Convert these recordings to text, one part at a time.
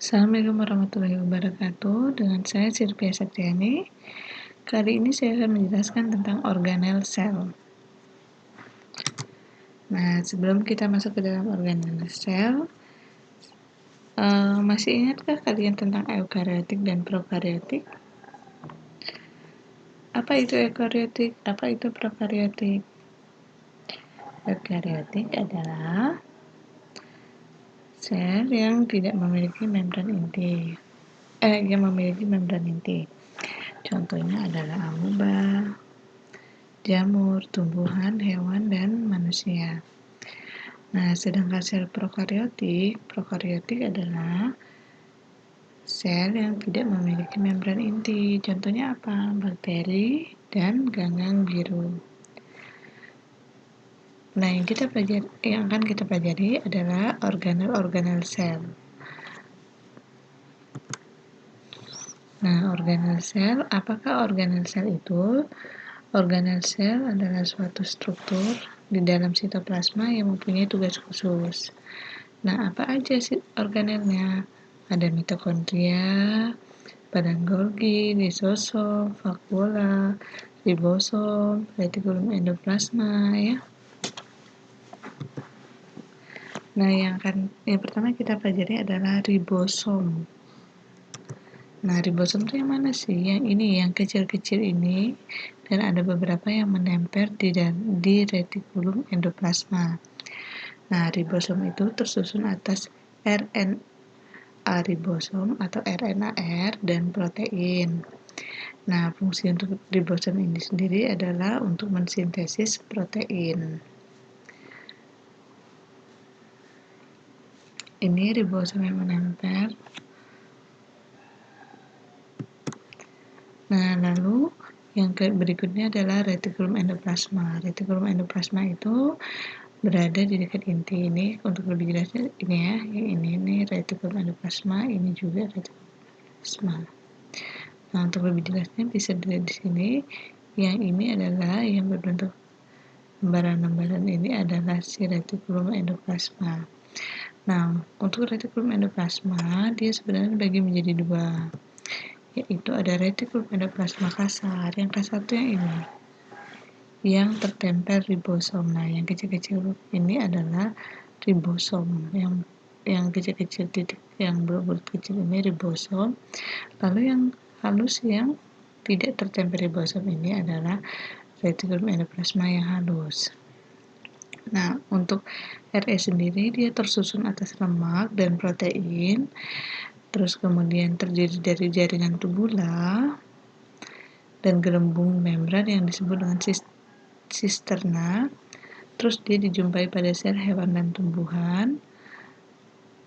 Assalamualaikum warahmatullahi wabarakatuh. Dengan saya Sylvia Septiani. Kali ini saya akan menjelaskan tentang organel sel. Nah, sebelum kita masuk ke dalam organel sel, masih ingatkah kalian tentang eukariotik dan prokariotik? Apa itu eukariotik? Apa itu prokariotik? Eukariotik adalah sel yang tidak memiliki membran inti. Yang memiliki membran inti. Contohnya adalah amoeba, jamur, tumbuhan, hewan, dan manusia. Nah, sedangkan sel prokariotik adalah sel yang tidak memiliki membran inti. Contohnya apa? Bakteri dan ganggang biru. Nah, yang akan kita pelajari adalah organel sel. Nah, organel sel, apakah organel sel itu? Organel sel adalah suatu struktur di dalam sitoplasma yang mempunyai tugas khusus. Nah, apa aja sih organelnya? Ada mitokondria, badan Golgi, lisosom, vakuola, ribosom, retikulum endoplasma, ya. Nah, yang pertama kita pelajari adalah ribosom. Nah, ribosom itu yang mana sih? Yang ini, yang kecil-kecil ini, dan ada beberapa yang menempel di retikulum endoplasma. Nah, ribosom itu tersusun atas RNA ribosom atau RNAR dan protein. Nah, fungsi untuk ribosom ini sendiri adalah untuk mensintesis protein. Ini ribosom yang menempel. Nah, lalu yang berikutnya adalah retikulum endoplasma. Retikulum endoplasma itu berada di dekat inti. Ini untuk lebih jelasnya ini ya, yang ini retikulum endoplasma, ini juga retikulum endoplasma. Nah, untuk lebih jelasnya bisa dilihat di sini. Yang ini adalah yang berbentuk lembaran-lembaran ini adalah si retikulum endoplasma. Nah, untuk retikulum endoplasma dia sebenarnya dibagi menjadi dua, yaitu ada retikulum endoplasma kasar. Yang kasar itu yang ini, yang tertempel ribosom. Nah, yang kecil-kecil ini adalah ribosom. Yang kecil-kecil titik yang bulat kecil ini ribosom. Lalu yang halus yang tidak tertempel ribosom ini adalah retikulum endoplasma yang halus. Nah, untuk RE sendiri dia tersusun atas lemak dan protein, terus kemudian terdiri dari jaringan tubula dan gelembung membran yang disebut dengan sisterna. Terus dia dijumpai pada sel hewan dan tumbuhan.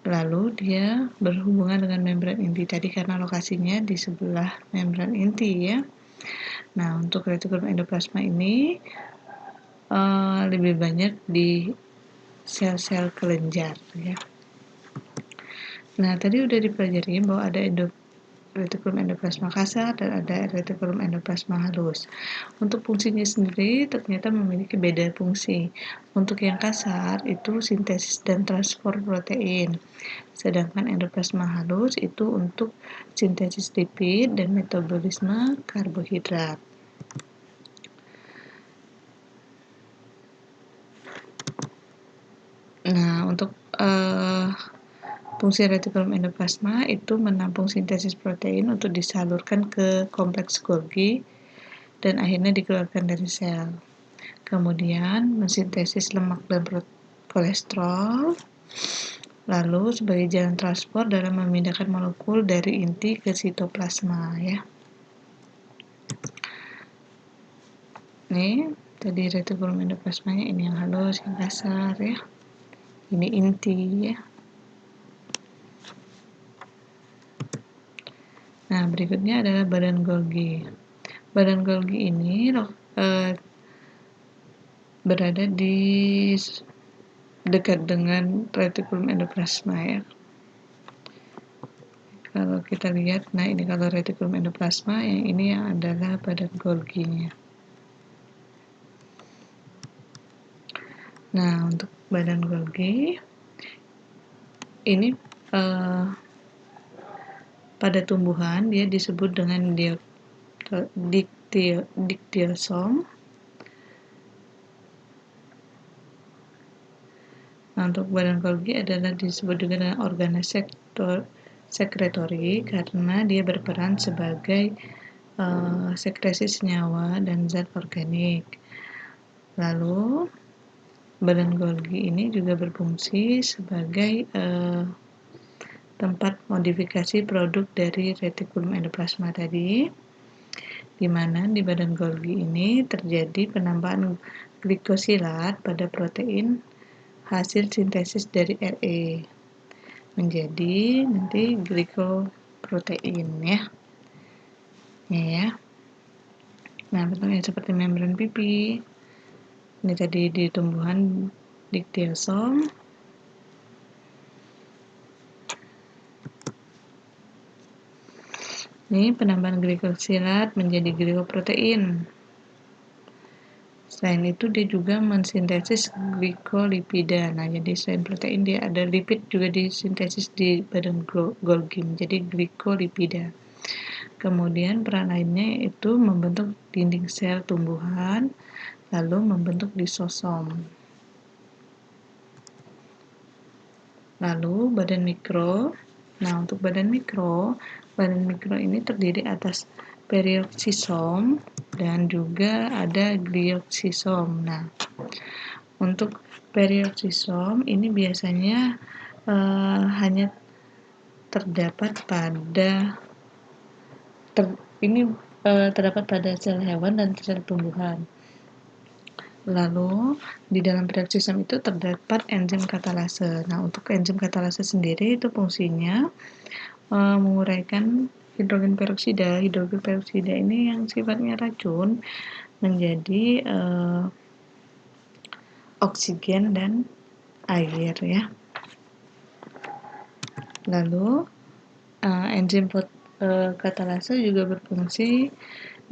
Lalu dia berhubungan dengan membran inti tadi karena lokasinya di sebelah membran inti, ya. Nah, untuk retikulum endoplasma ini lebih banyak di sel-sel kelenjar, ya. Nah, tadi udah dipelajari bahwa ada retikulum endoplasma kasar dan ada retikulum endoplasma halus. Untuk fungsinya sendiri ternyata memiliki beda fungsi. Untuk yang kasar itu sintesis dan transport protein, sedangkan endoplasma halus itu untuk sintesis lipid dan metabolisme karbohidrat. Nah, untuk fungsi retikulum endoplasma itu menampung sintesis protein untuk disalurkan ke kompleks Golgi dan akhirnya dikeluarkan dari sel. Kemudian mensintesis lemak dan kolesterol, lalu sebagai jalan transport dalam memindahkan molekul dari inti ke sitoplasma, ya. Nih, tadi retikulum endoplasmanya ini yang halus, yang kasar, ya. Ini inti, ya. Nah, berikutnya adalah badan Golgi. Badan Golgi ini berada di dekat dengan retikulum endoplasma, ya. Kalau kita lihat, nah ini kalau retikulum endoplasma, yang ini yang adalah badan Golgi-nya. Nah, untuk badan Golgi ini pada tumbuhan dia disebut dengan diktiosom. Nah, untuk badan Golgi adalah disebut juga dengan organel sekretory karena dia berperan sebagai sekresi senyawa dan zat organik. Lalu badan Golgi ini juga berfungsi sebagai tempat modifikasi produk dari retikulum endoplasma tadi, di mana di badan Golgi ini terjadi penambahan glikosilat pada protein hasil sintesis dari RE menjadi nanti glikoprotein ya. Nah, bentuknya seperti membran pipi. Ini tadi di tumbuhan diktiosom. Ini penambahan glikosilat menjadi glikoprotein. Selain itu dia juga mensintesis glikolipida. Nah, jadi selain protein dia ada lipid juga disintesis di badan Golgi menjadi glikolipida. Kemudian peran lainnya itu membentuk dinding sel tumbuhan, lalu membentuk lisosom. Lalu badan mikro. Nah, untuk badan mikro ini terdiri atas perioksisom dan juga ada glioksisom. Nah, untuk perioksisom ini biasanya hanya terdapat pada sel hewan dan sel tumbuhan. Lalu di dalam perioksisom itu terdapat enzim katalase. Nah, untuk enzim katalase sendiri itu fungsinya menguraikan hidrogen peroksida. Hidrogen peroksida ini yang sifatnya racun menjadi oksigen dan air ya. Lalu enzim katalase juga berfungsi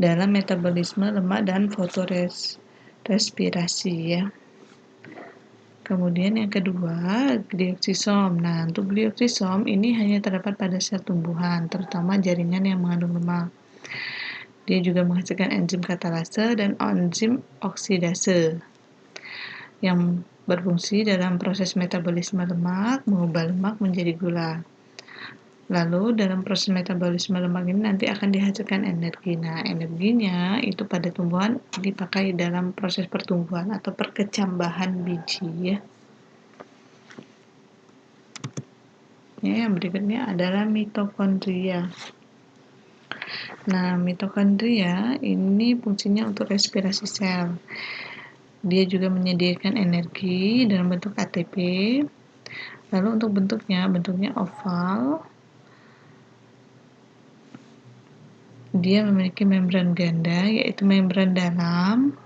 dalam metabolisme lemak dan fotorespirasi ya. Kemudian yang kedua, glioksisom. Nah, untuk glioksisom ini hanya terdapat pada sel tumbuhan, terutama jaringan yang mengandung lemak. Dia juga menghasilkan enzim katalase dan enzim oksidase yang berfungsi dalam proses metabolisme lemak, mengubah lemak menjadi gula. Lalu dalam proses metabolisme lemak ini nanti akan dihasilkan energi. Nah, energinya itu pada tumbuhan dipakai dalam proses pertumbuhan atau perkecambahan biji ya. Yang berikutnya adalah mitokondria. Nah, mitokondria ini fungsinya untuk respirasi sel. Dia juga menyediakan energi dalam bentuk ATP. Lalu untuk bentuknya oval. Dia memiliki membran ganda, yaitu membran dalam.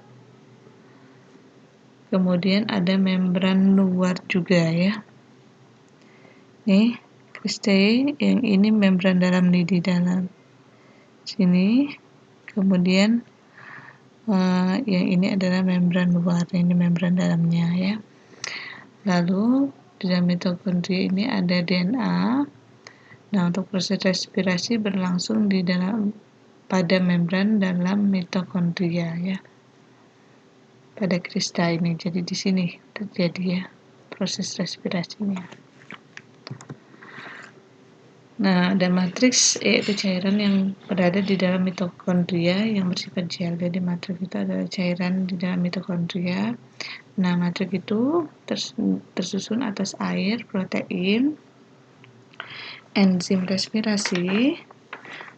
Kemudian ada membran luar juga ya. Nih, kristai yang ini membran dalam di dalam sini. Kemudian yang ini adalah membran luar, ini membran dalamnya ya. Lalu di dalam mitokondria ini ada DNA. Nah, untuk proses respirasi berlangsung pada membran dalam mitokondria ya. Pada kristal ini, jadi di sini terjadi ya proses respirasinya. Nah, ada matriks yaitu cairan yang berada di dalam mitokondria yang bersifat gel. Jadi matriks itu adalah cairan di dalam mitokondria. Nah, matriks itu tersusun atas air, protein, enzim respirasi.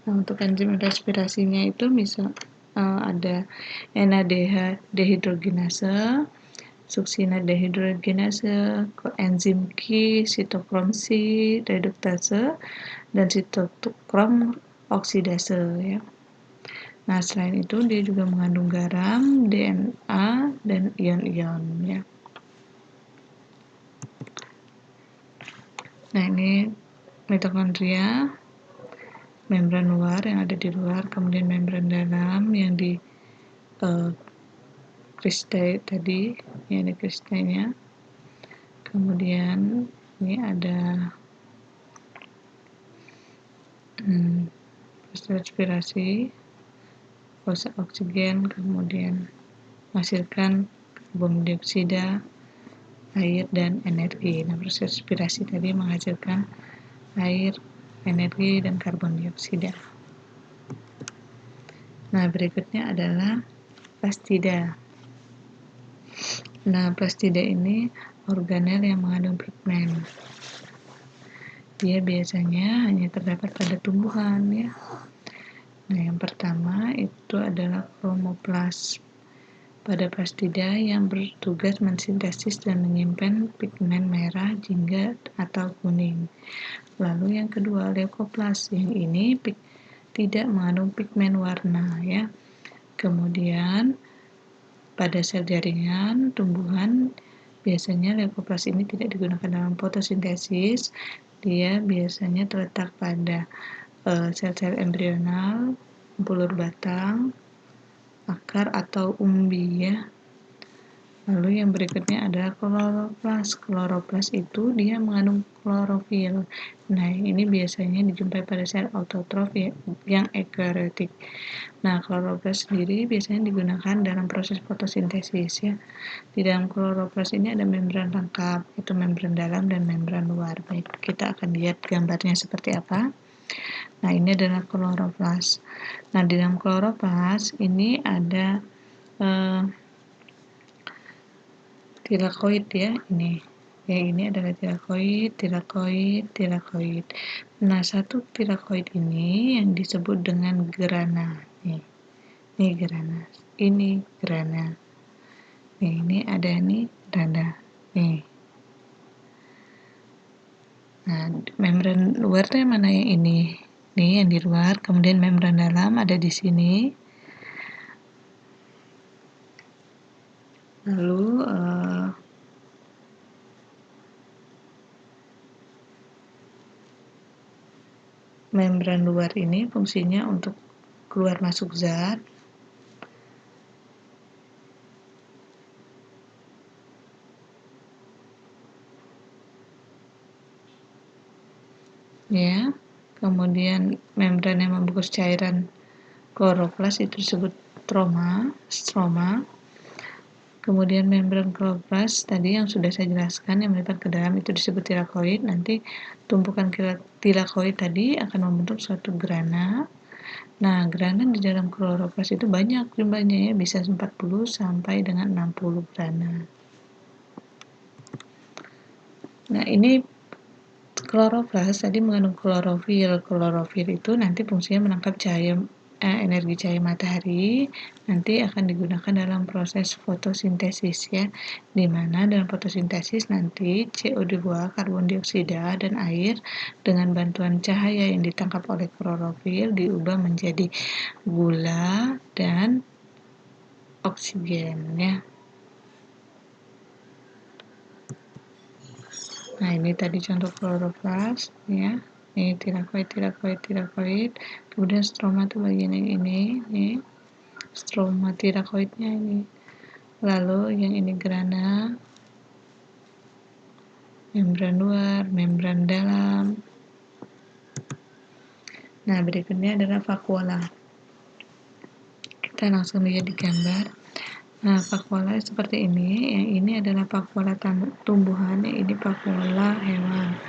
Nah, untuk enzim respirasinya itu misal ada NADH dehidrogenase, succina dehidrogenase, koenzim Q, sitokrom C, reduktase, dan sitokrom oksidase ya. Nah, selain itu dia juga mengandung garam, DNA, dan ion-ion ya. Nah, ini mitokondria, membran luar yang ada di luar, kemudian membran dalam yang di kristai tadi, ya ini kristainya. Kemudian ini ada proses respirasi, proses oksigen, kemudian menghasilkan karbon dioksida, air, dan energi. Nah, proses respirasi tadi menghasilkan air, energi, dan karbon dioksida. Nah, berikutnya adalah plastida. Nah, plastida ini organel yang mengandung pigmen. Dia biasanya hanya terdapat pada tumbuhan, ya. Nah, yang pertama itu adalah kromoplas. Pada plastida yang bertugas mensintesis dan menyimpan pigmen merah, jingga, atau kuning. Lalu yang kedua, leukoplas. Yang ini tidak mengandung pigmen warna, ya. Kemudian pada sel jaringan tumbuhan biasanya leukoplas ini tidak digunakan dalam fotosintesis. Dia biasanya terletak pada sel-sel embrional, pembuluh batang, akar atau umbi, ya. Lalu yang berikutnya adalah kloroplas. Kloroplas itu dia mengandung klorofil. Nah, ini biasanya dijumpai pada sel autotrof yang eukariotik. Nah, kloroplas sendiri biasanya digunakan dalam proses fotosintesis, ya. Di dalam kloroplas ini ada membran lengkap, yaitu membran dalam dan membran luar. Baik, kita akan lihat gambarnya seperti apa. Nah, ini adalah kloroplas. Nah, di dalam kloroplas ini ada tilakoid, ya. Ini adalah tilakoid. Nah, satu tilakoid ini yang disebut dengan grana. Ini grana. Ini ada grana. Nah, membran luar tuh yang mana yang ini? Nih, yang di luar. Kemudian membran dalam ada di sini. Lalu membran luar ini fungsinya untuk keluar masuk zat. Ya. Kemudian membran yang membungkus cairan kloroplas itu disebut stroma. Kemudian membran kloroplas tadi yang sudah saya jelaskan yang melipat ke dalam itu disebut tilakoid. Nanti tumpukan tilakoid tadi akan membentuk suatu grana. Nah, grana di dalam kloroplas itu banyak jumlahnya, ya, bisa 40 sampai dengan 60 grana. Nah, ini kloroplas tadi mengandung klorofil. Klorofil itu nanti fungsinya menangkap energi cahaya matahari, nanti akan digunakan dalam proses fotosintesis, ya, di mana dalam fotosintesis nanti CO2, karbon dioksida, dan air dengan bantuan cahaya yang ditangkap oleh klorofil diubah menjadi gula dan oksigen, ya. Nah, ini tadi contoh kloroplas, ya. Ini tilakoid. Kemudian stroma itu bagian yang ini, nih. Stroma tilakoidnya ini. Lalu yang ini grana, membran luar, membran dalam. Nah, berikutnya adalah vakuola. Kita langsung lihat di gambar. Nah, vakuola seperti ini. Yang ini adalah vakuola tumbuhan, yang ini vakuola hewan.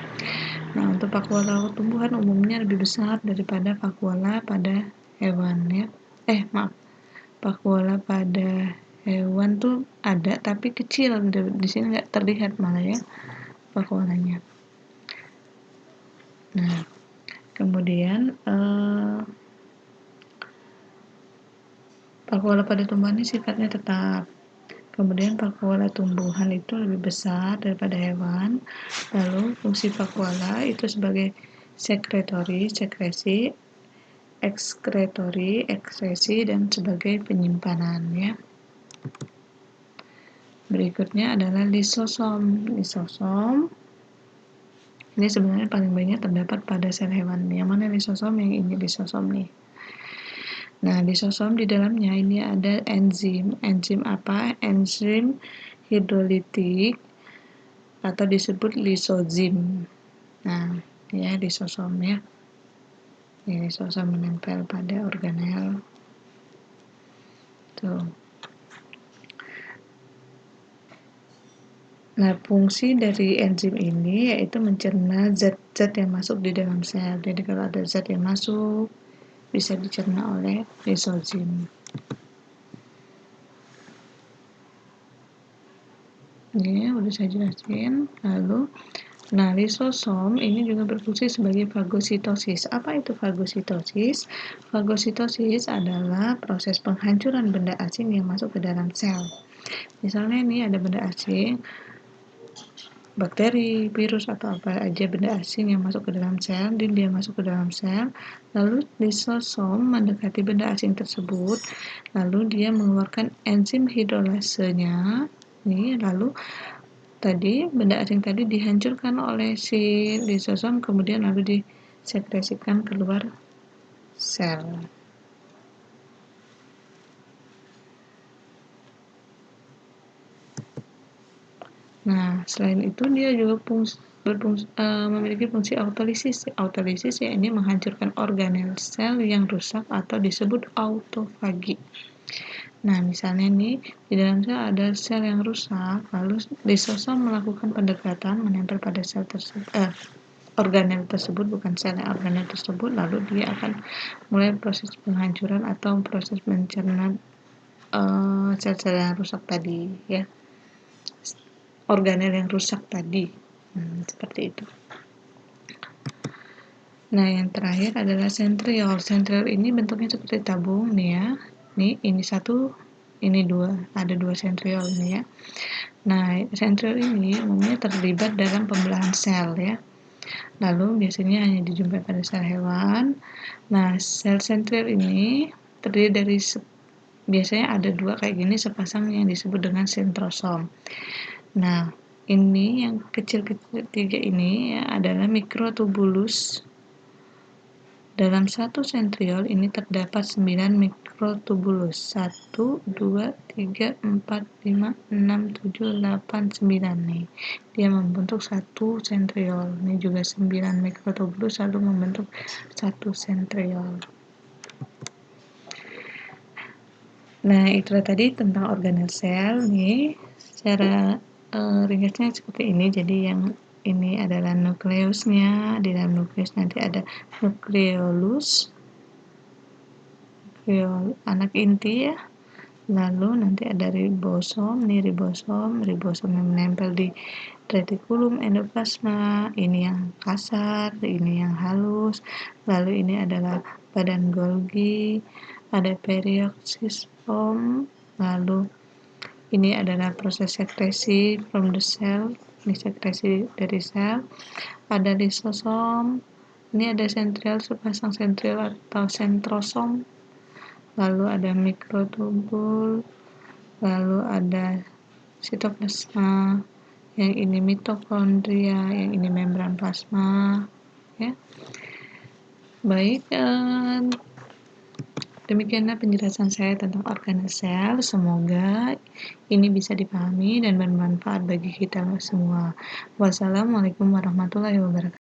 Nah, untuk vakuola tumbuhan umumnya lebih besar daripada vakuola pada hewan, ya. Vakuola pada hewan tuh ada tapi kecil, di sini nggak terlihat malah, ya, vakuolanya. Nah, kemudian vakuola pada tumbuhan ini sifatnya tetap. Kemudian vakuola tumbuhan itu lebih besar daripada hewan. Lalu fungsi vakuola itu sebagai sekresi, ekskresi, dan sebagai penyimpanan, ya. Berikutnya adalah lisosom. Lisosom ini sebenarnya paling banyak terdapat pada sel hewan. Yang mana lisosom? Yang ini lisosom nih. Nah, lisosom di dalamnya ini ada enzim. Enzim apa? Enzim hidrolitik atau disebut lisozim. Nah, ya, lisosom, ya. Ini lisosom menempel pada organel. Tuh. Nah, fungsi dari enzim ini yaitu mencerna zat-zat yang masuk di dalam sel. Jadi kalau ada zat yang masuk, bisa dicerna oleh lisozim. Ini udah saya jelasin. Lalu, nah lisosom ini juga berfungsi sebagai fagositosis. Apa itu fagositosis? Fagositosis adalah proses penghancuran benda asing yang masuk ke dalam sel. Misalnya ini ada benda asing, bakteri, virus, atau apa aja benda asing yang masuk ke dalam sel, dan dia masuk ke dalam sel, lalu lisosom mendekati benda asing tersebut, lalu dia mengeluarkan enzim hidrolasenya, lalu tadi benda asing tadi dihancurkan oleh si lisosom, kemudian lalu disekresikan keluar sel. Nah, selain itu dia juga memiliki fungsi autolisis. Autolisis ya ini menghancurkan organel sel yang rusak atau disebut autofagi. Nah, misalnya nih di dalam sel ada sel yang rusak, lalu lisosom melakukan pendekatan menempel pada sel tersebut, organel tersebut, bukan sel, organel tersebut, lalu dia akan mulai proses penghancuran atau proses mencerna sel-sel yang rusak tadi, ya. Organel yang rusak tadi. Seperti itu. Nah, yang terakhir adalah sentriol. Sentriol ini bentuknya seperti tabung nih ya. Nih, ini satu, ini dua. Ada dua sentriol nih ya. Nah, sentriol ini umumnya terlibat dalam pembelahan sel ya. Lalu biasanya hanya dijumpai pada sel hewan. Nah, sel sentriol ini terdiri dari biasanya ada dua kayak gini sepasang yang disebut dengan sentrosom. Nah, ini yang kecil-kecil tiga ini ya, adalah mikrotubulus. Dalam satu sentriol ini terdapat 9 mikrotubulus. 1, 2, 3, 4, 5, 6, 7, 8, 9 nih. Dia membentuk satu sentriol. Ini juga 9 mikrotubulus lalu membentuk satu sentriol. Nah, itu tadi tentang organel sel nih. Secara ringkasnya seperti ini. Jadi yang ini adalah nukleusnya. Di dalam nukleus nanti ada nukleolus, anak inti ya. Lalu nanti ada ribosom, nih ribosom yang menempel di retikulum endoplasma. Ini yang kasar, ini yang halus. Lalu ini adalah badan Golgi, ada perioxisome. Lalu ini adalah proses sekresi from the cell, ini sekresi dari sel. Ada lisosom, ini ada sentriol, sepasang sentriol atau sentrosom. Lalu ada mikrotubul, lalu ada sitoplasma, yang ini mitokondria, yang ini membran plasma, ya. Baik, demikianlah penjelasan saya tentang organel sel. Semoga ini bisa dipahami dan bermanfaat bagi kita semua. Wassalamualaikum warahmatullahi wabarakatuh.